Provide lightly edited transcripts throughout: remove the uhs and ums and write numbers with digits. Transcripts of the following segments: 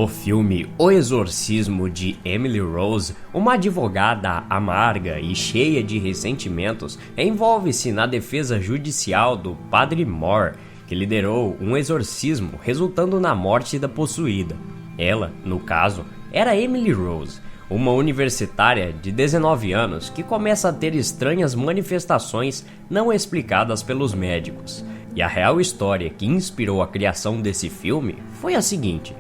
No filme O Exorcismo de Emily Rose, uma advogada amarga e cheia de ressentimentos envolve-se na defesa judicial do Padre Moore, que liderou um exorcismo resultando na morte da possuída. Ela, no caso, era Emily Rose, uma universitária de 19 anos que começa a ter estranhas manifestações não explicadas pelos médicos. E a real história que inspirou a criação desse filme foi a seguinte: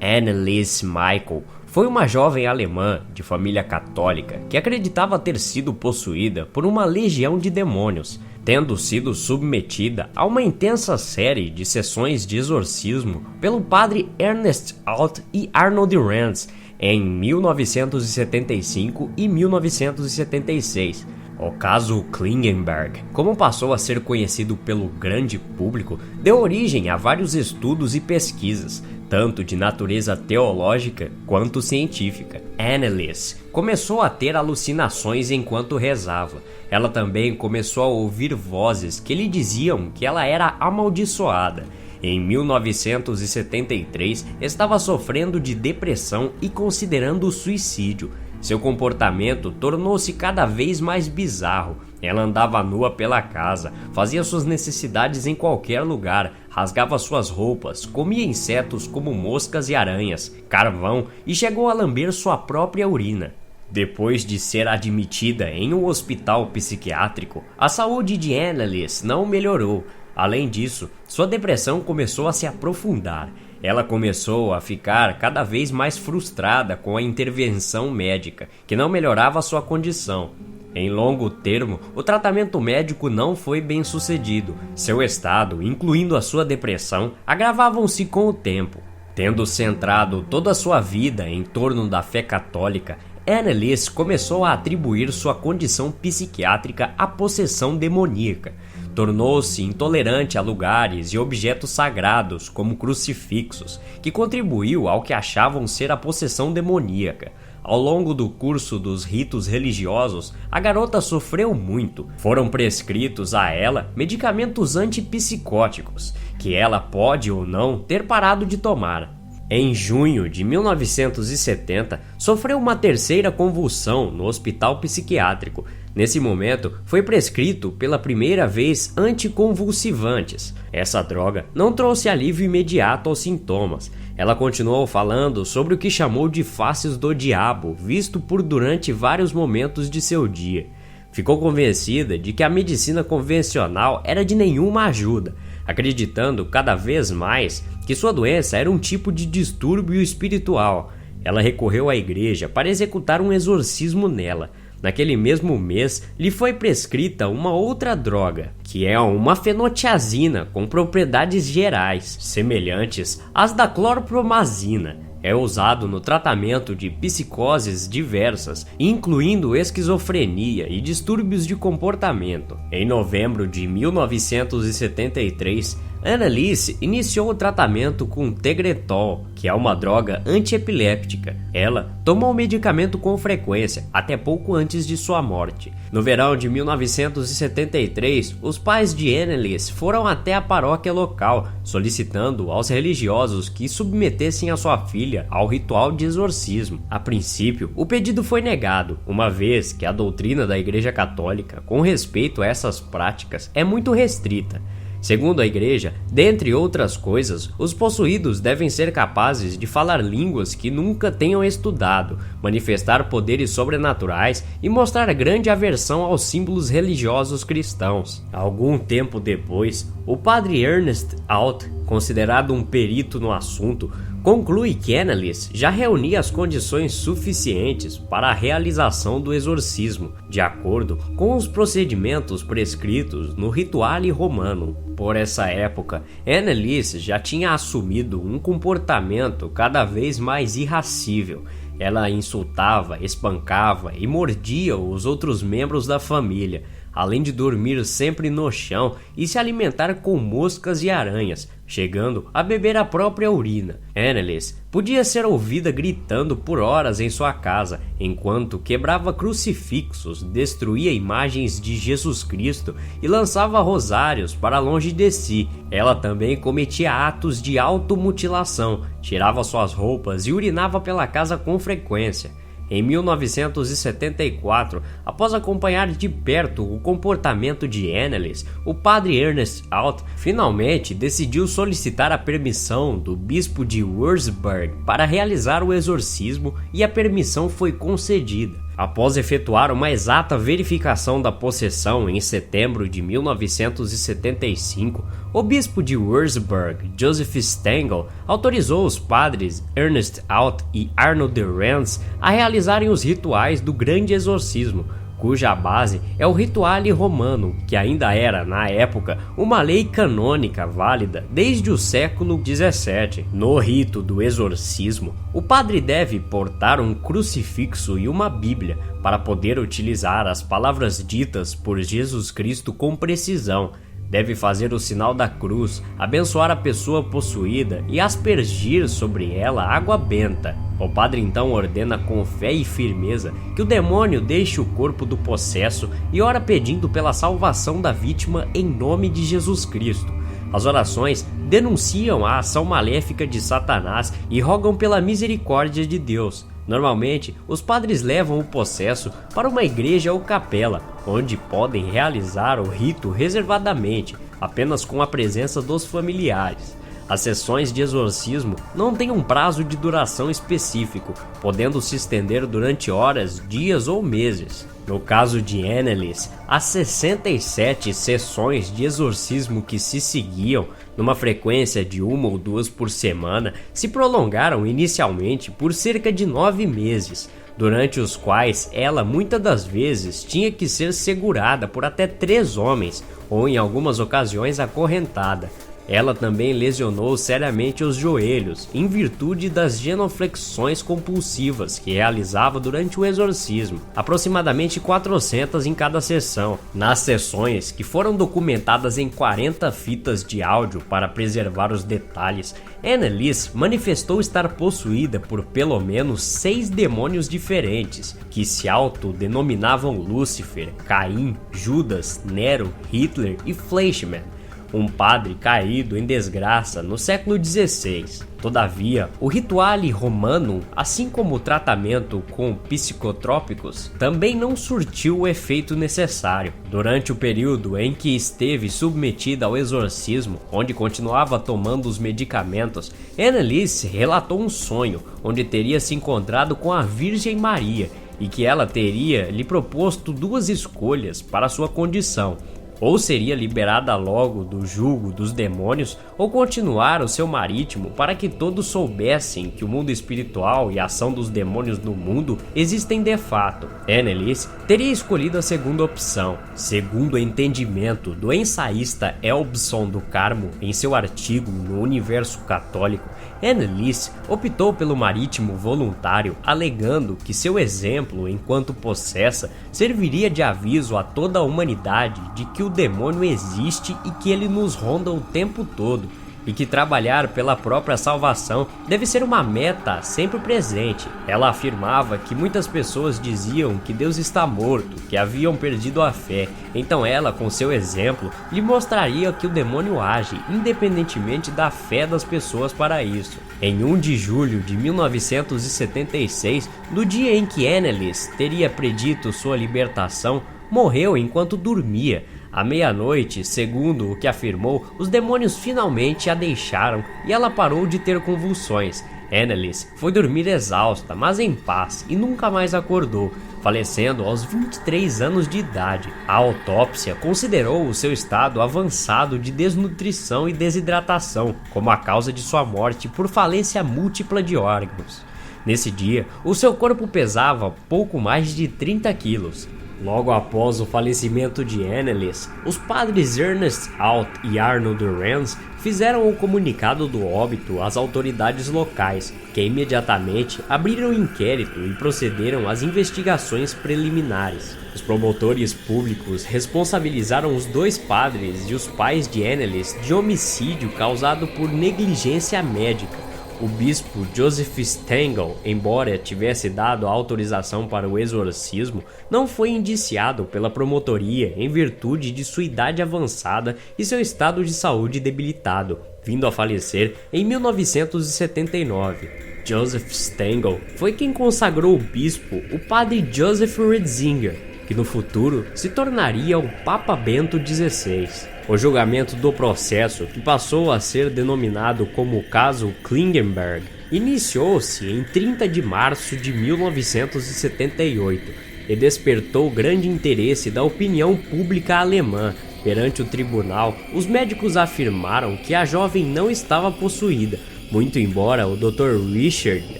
Anneliese Michael foi uma jovem alemã de família católica que acreditava ter sido possuída por uma legião de demônios, tendo sido submetida a uma intensa série de sessões de exorcismo pelo padre Ernest Alt e Arnold Ranz em 1975 e 1976. O caso Klingenberg, como passou a ser conhecido pelo grande público, deu origem a vários estudos e pesquisas, tanto de natureza teológica quanto científica. Anneliese começou a ter alucinações enquanto rezava. Ela também começou a ouvir vozes que lhe diziam que ela era amaldiçoada. Em 1973, estava sofrendo de depressão e considerando o suicídio. Seu comportamento tornou-se cada vez mais bizarro. Ela andava nua pela casa, fazia suas necessidades em qualquer lugar, rasgava suas roupas, comia insetos como moscas e aranhas, carvão e chegou a lamber sua própria urina. Depois de ser admitida em um hospital psiquiátrico, a saúde de Anneliese não melhorou. Além disso, sua depressão começou a se aprofundar. Ela começou a ficar cada vez mais frustrada com a intervenção médica, que não melhorava sua condição. Em longo termo, o tratamento médico não foi bem sucedido. Seu estado, incluindo a sua depressão, agravavam-se com o tempo. Tendo centrado toda a sua vida em torno da fé católica, Anneliese começou a atribuir sua condição psiquiátrica à possessão demoníaca. Tornou-se intolerante a lugares e objetos sagrados, como crucifixos, que contribuiu ao que achavam ser a possessão demoníaca. Ao longo do curso dos ritos religiosos, a garota sofreu muito. Foram prescritos a ela medicamentos antipsicóticos, que ela pode ou não ter parado de tomar. Em junho de 1970, sofreu uma terceira convulsão no hospital psiquiátrico. Nesse momento, foi prescrito pela primeira vez anticonvulsivantes. Essa droga não trouxe alívio imediato aos sintomas. Ela continuou falando sobre o que chamou de faces do diabo, visto por durante vários momentos de seu dia. Ficou convencida de que a medicina convencional era de nenhuma ajuda, acreditando cada vez mais que sua doença era um tipo de distúrbio espiritual. Ela recorreu à igreja para executar um exorcismo nela. Naquele mesmo mês, lhe foi prescrita uma outra droga, que é uma fenotiazina com propriedades gerais, semelhantes às da clorpromazina. É usado no tratamento de psicoses diversas, incluindo esquizofrenia e distúrbios de comportamento. Em novembro de 1973, Anneliese iniciou o tratamento com Tegretol, que é uma droga antiepiléptica. Ela tomou o medicamento com frequência, até pouco antes de sua morte. No verão de 1973, os pais de Anneliese foram até a paróquia local, solicitando aos religiosos que submetessem a sua filha ao ritual de exorcismo. A princípio, o pedido foi negado, uma vez que a doutrina da Igreja Católica com respeito a essas práticas é muito restrita. Segundo a igreja, dentre outras coisas, os possuídos devem ser capazes de falar línguas que nunca tenham estudado, manifestar poderes sobrenaturais e mostrar grande aversão aos símbolos religiosos cristãos. Algum tempo depois, o padre Ernest Alt, considerado um perito no assunto, conclui que Anneliese já reunia as condições suficientes para a realização do exorcismo, de acordo com os procedimentos prescritos no Rituale Romanum. Por essa época, Anneliese já tinha assumido um comportamento cada vez mais irracível. Ela insultava, espancava e mordia os outros membros da família, além de dormir sempre no chão e se alimentar com moscas e aranhas, chegando a beber a própria urina. Anneliese podia ser ouvida gritando por horas em sua casa, enquanto quebrava crucifixos, destruía imagens de Jesus Cristo e lançava rosários para longe de si. Ela também cometia atos de automutilação, tirava suas roupas e urinava pela casa com frequência. Em 1974, após acompanhar de perto o comportamento de Anneliese, o padre Ernest Alt finalmente decidiu solicitar a permissão do bispo de Würzburg para realizar o exorcismo, e a permissão foi concedida. Após efetuar uma exata verificação da possessão em setembro de 1975, o bispo de Würzburg, Joseph Stengel, autorizou os padres Ernest Alt e Arnold de Renz a realizarem os rituais do Grande Exorcismo, cuja base é o Rituale Romano, que ainda era, na época, uma lei canônica válida desde o século XVII. No rito do exorcismo, o padre deve portar um crucifixo e uma Bíblia para poder utilizar as palavras ditas por Jesus Cristo com precisão. Deve fazer o sinal da cruz, abençoar a pessoa possuída e aspergir sobre ela água benta. O padre então ordena com fé e firmeza que o demônio deixe o corpo do possesso e ora pedindo pela salvação da vítima em nome de Jesus Cristo. As orações denunciam a ação maléfica de Satanás e rogam pela misericórdia de Deus. Normalmente, os padres levam o possesso para uma igreja ou capela, onde podem realizar o rito reservadamente, apenas com a presença dos familiares. As sessões de exorcismo não têm um prazo de duração específico, podendo se estender durante horas, dias ou meses. No caso de Anneliese, as 67 sessões de exorcismo que se seguiam, numa frequência de 1 ou 2 por semana, se prolongaram inicialmente por cerca de 9 meses, durante os quais ela muitas das vezes tinha que ser segurada por até 3 homens, ou em algumas ocasiões acorrentada. Ela também lesionou seriamente os joelhos, em virtude das genuflexões compulsivas que realizava durante o exorcismo, aproximadamente 400 em cada sessão. Nas sessões, que foram documentadas em 40 fitas de áudio para preservar os detalhes, Anneliese manifestou estar possuída por pelo menos 6 demônios diferentes, que se autodenominavam Lúcifer, Caim, Judas, Nero, Hitler e Fleischmann, um padre caído em desgraça no século XVI. Todavia, o Rituale Romano, assim como o tratamento com psicotrópicos, também não surtiu o efeito necessário. Durante o período em que esteve submetida ao exorcismo, onde continuava tomando os medicamentos, Anneliese relatou um sonho onde teria se encontrado com a Virgem Maria e que ela teria lhe proposto 2 escolhas para sua condição: ou seria liberada logo do jugo dos demônios, ou continuar o seu marítimo para que todos soubessem que o mundo espiritual e a ação dos demônios no mundo existem de fato. Anneliese teria escolhido a segunda opção. Segundo o entendimento do ensaísta Elbson do Carmo em seu artigo no Universo Católico, Anneliese optou pelo marítimo voluntário, alegando que seu exemplo enquanto possessa serviria de aviso a toda a humanidade de que o demônio existe e que ele nos ronda o tempo todo, e que trabalhar pela própria salvação deve ser uma meta sempre presente. Ela afirmava que muitas pessoas diziam que Deus está morto, que haviam perdido a fé, então ela, com seu exemplo, lhe mostraria que o demônio age, independentemente da fé das pessoas para isso. Em 1 de julho de 1976, no dia em que Anneliese teria predito sua libertação, morreu enquanto dormia. À meia-noite, segundo o que afirmou, os demônios finalmente a deixaram e ela parou de ter convulsões. Anneliese foi dormir exausta, mas em paz, e nunca mais acordou, falecendo aos 23 anos de idade. A autópsia considerou o seu estado avançado de desnutrição e desidratação como a causa de sua morte por falência múltipla de órgãos. Nesse dia, o seu corpo pesava pouco mais de 30 quilos. Logo após o falecimento de Anneliese, os padres Ernest Alt e Arnold Rens fizeram o comunicado do óbito às autoridades locais, que imediatamente abriram inquérito e procederam às investigações preliminares. Os promotores públicos responsabilizaram os dois padres e os pais de Anneliese de homicídio causado por negligência médica. O bispo Joseph Stengel, embora tivesse dado a autorização para o exorcismo, não foi indiciado pela promotoria em virtude de sua idade avançada e seu estado de saúde debilitado, vindo a falecer em 1979. Joseph Stengel foi quem consagrou o bispo, o padre Joseph Ratzinger, que no futuro se tornaria o Papa Bento XVI. O julgamento do processo, que passou a ser denominado como o caso Klingenberg, iniciou-se em 30 de março de 1978 e despertou grande interesse da opinião pública alemã. Perante o tribunal, os médicos afirmaram que a jovem não estava possuída, muito embora o Dr. Richard,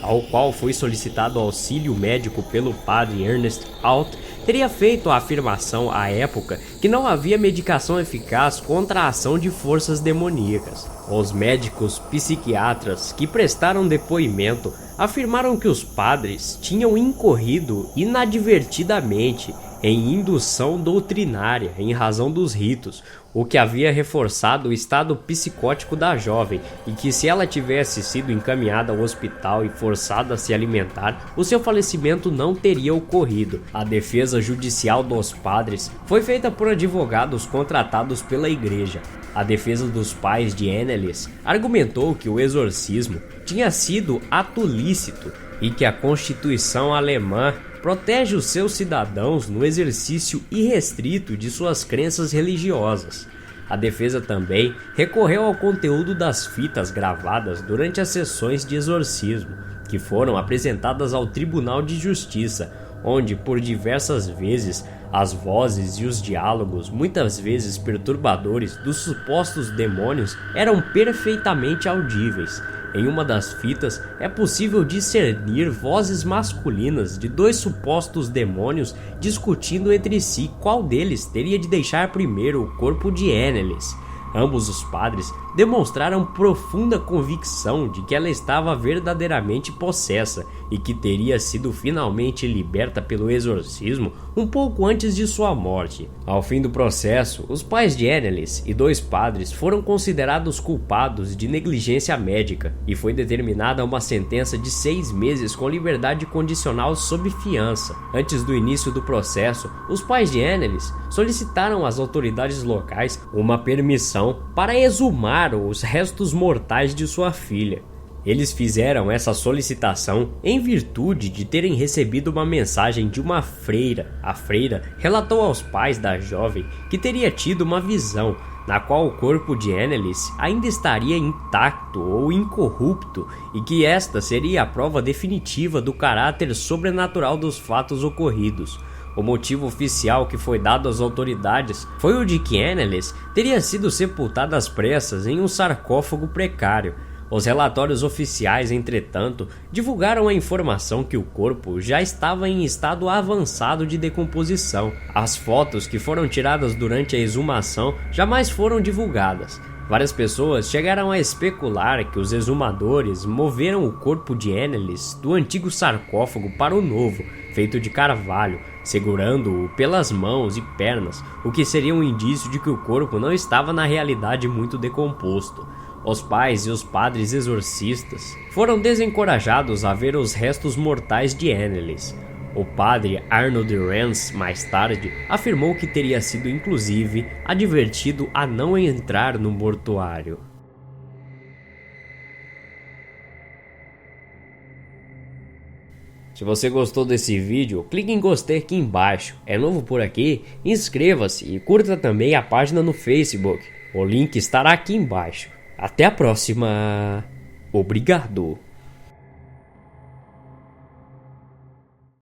ao qual foi solicitado auxílio médico pelo padre Ernest Alt, teria feito a afirmação à época que não havia medicação eficaz contra a ação de forças demoníacas. Os médicos psiquiatras que prestaram depoimento afirmaram que os padres tinham incorrido inadvertidamente em indução doutrinária em razão dos ritos, o que havia reforçado o estado psicótico da jovem e que, se ela tivesse sido encaminhada ao hospital e forçada a se alimentar, o seu falecimento não teria ocorrido. A defesa judicial dos padres foi feita por advogados contratados pela igreja. A defesa dos pais de Anneliese argumentou que o exorcismo tinha sido ato lícito e que a Constituição alemã protege os seus cidadãos no exercício irrestrito de suas crenças religiosas. A defesa também recorreu ao conteúdo das fitas gravadas durante as sessões de exorcismo, que foram apresentadas ao Tribunal de Justiça, onde por diversas vezes as vozes e os diálogos, muitas vezes perturbadores, dos supostos demônios eram perfeitamente audíveis. Em uma das fitas é possível discernir vozes masculinas de dois supostos demônios discutindo entre si qual deles teria de deixar primeiro o corpo de Anneliese. Ambos os padres demonstraram profunda convicção de que ela estava verdadeiramente possessa e que teria sido finalmente liberta pelo exorcismo um pouco antes de sua morte. Ao fim do processo, os pais de Anneliese e dois padres foram considerados culpados de negligência médica e foi determinada uma sentença de 6 meses com liberdade condicional sob fiança. Antes do início do processo, os pais de Anneliese solicitaram às autoridades locais uma permissão para exumar os restos mortais de sua filha. Eles fizeram essa solicitação em virtude de terem recebido uma mensagem de uma freira. A freira relatou aos pais da jovem que teria tido uma visão na qual o corpo de Anneliese ainda estaria intacto ou incorrupto e que esta seria a prova definitiva do caráter sobrenatural dos fatos ocorridos. O motivo oficial que foi dado às autoridades foi o de que Anneliese teria sido sepultada às pressas em um sarcófago precário. Os relatórios oficiais, entretanto, divulgaram a informação que o corpo já estava em estado avançado de decomposição. As fotos que foram tiradas durante a exumação jamais foram divulgadas. Várias pessoas chegaram a especular que os exumadores moveram o corpo de Anneliese do antigo sarcófago para o novo, feito de carvalho, segurando-o pelas mãos e pernas, o que seria um indício de que o corpo não estava na realidade muito decomposto. Os pais e os padres exorcistas foram desencorajados a ver os restos mortais de Anneliese. O padre Arnold Rens, mais tarde, afirmou que teria sido inclusive advertido a não entrar no mortuário. Se você gostou desse vídeo, clique em gostei aqui embaixo. É novo por aqui? Inscreva-se e curta também a página no Facebook. O link estará aqui embaixo. Até a próxima. Obrigado.